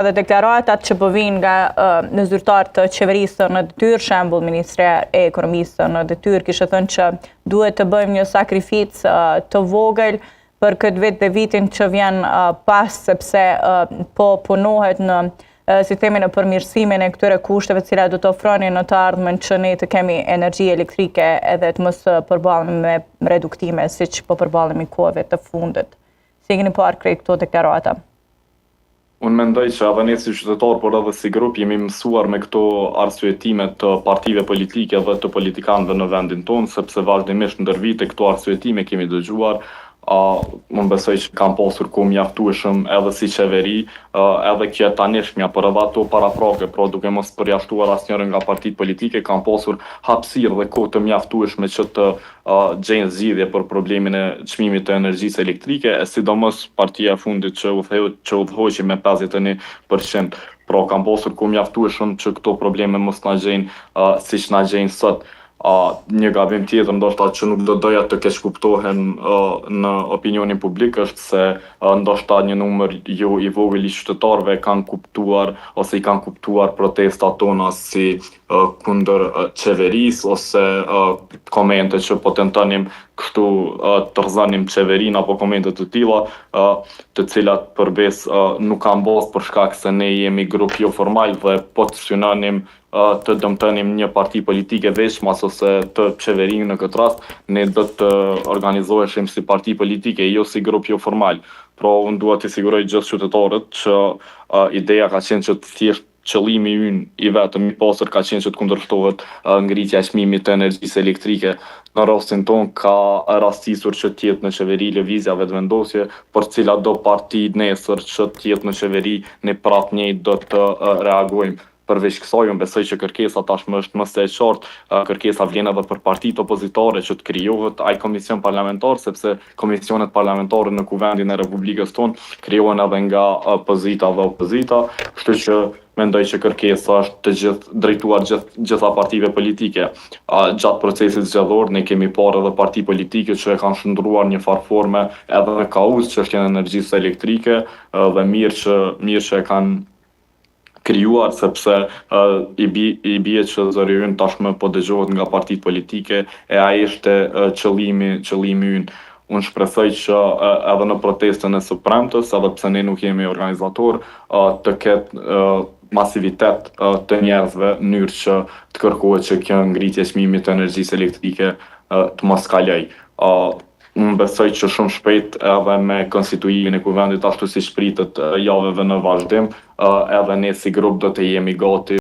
Dhe deklaratat që po vinë nga në zyrtar të qeverisë në detyrë, shembull Ministria e Ekonomisë në detyrë kishte thënë që duhet të bëjmë një sakrificë të vogël për këtë vit dhe vitin që vjen pas, sepse po punohet në sistemin e përmirësimin e këtyre kushteve të cilat do të ofronin në të ardhmen që ne të kemi energji elektrike edhe të mos përballemi me reduktime siç po përballemi kohëve të fundit. Si keni parë krejt këto deklarata? Unë mendoj që edhe ne si qytetar, por edhe si grup, jemi mësuar me këto arsyetime të partive politike dhe të politikanëve në vendin tonë, sepse vazhdimisht ndër vite këto arsyetime kemi dëgjuar. Unë besoj që kam pasur kohë mjaftueshëm edhe si qeveri, edhe kjo tanishmja, por edhe ato paraprake, pra duke mos përjashtuar asnjërin nga partitë politike, kam pasur hapësirë dhe kohë të mjaftueshme që të gjejnë zgjidhje për problemin e çmimit të energjisë elektrike, e sidomos partia e fundit që udhëhoqi me 51%. Pra kam pasur kohë mjaftueshëm që këto probleme mos na gjejnë siç na gjejnë sot. Një gabim tjetër ndoshta që nuk do doja të keq kuptohen në opinionin publik është se ndoshta një numër jo i vogël i qytetarëve kanë kuptuar ose i kanë kuptuar protestat tona si kundër qeverisë ose komente që po tentonim kështu të rrëzonim qeverinë apo komente të tilla, të cilat përbes nuk kanë bazë për shkak se ne jemi grup jo formal dhe po të synonim të dëmtonim një parti politike veçmas ose të qeverinë në këtë rast, ne do të organizoheshim si parti politike, jo si grup jo formal. Pra unë dua të siguroj gjithë qytetarët që ideja ka qenë që të thjesht qëllimi ynë i vetëm i pasur ka qenë që të kundërshtohet ngritja e çmimit të energjisë elektrike. Në rastin tonë ka rastisur që të jetë në qeveri lëvizjave të vendosje, për cila do parti nesër që të jetë në qeveri ne prap njëjtë do të reagojmë. Përveç kësaj, unë besoj që kërkesa tashmë është më së qartë, kërkesa vlen edhe për partitë opozitare që të krijohet ai komision parlamentar, sepse komisionet parlamentare në kuvendin e Republikës tonë krijohen edhe nga pozita dhe opozita, kështu që mendoj që kërkesa është të drejtuar gjitha partive politike. Gjatë procesit zgjedhor ne kemi parë edhe parti politike që e kanë shndruar një farë forme edhe në kauz çështjen e energjisë elektrike dhe mirë që e kanë krijuar sepse i bie që zëri ynë tashmë po dëgjohet nga partitë politike e ai ishte qëllimi ynë. Unë shpresoj që edhe në protestën e së premtes, edhe pse ne nuk jemi organizator, të ketë masivitet të njerëzve në mënyrë që të kërkohet që kjo ngritje e çmimit të energjisë elektrike të mos kaloj. Unë besoj që shumë shpejt edhe me konstituimin e kuvendit ashtu siç pritet javëve në vazhdim, edhe ne si grup do të jemi gati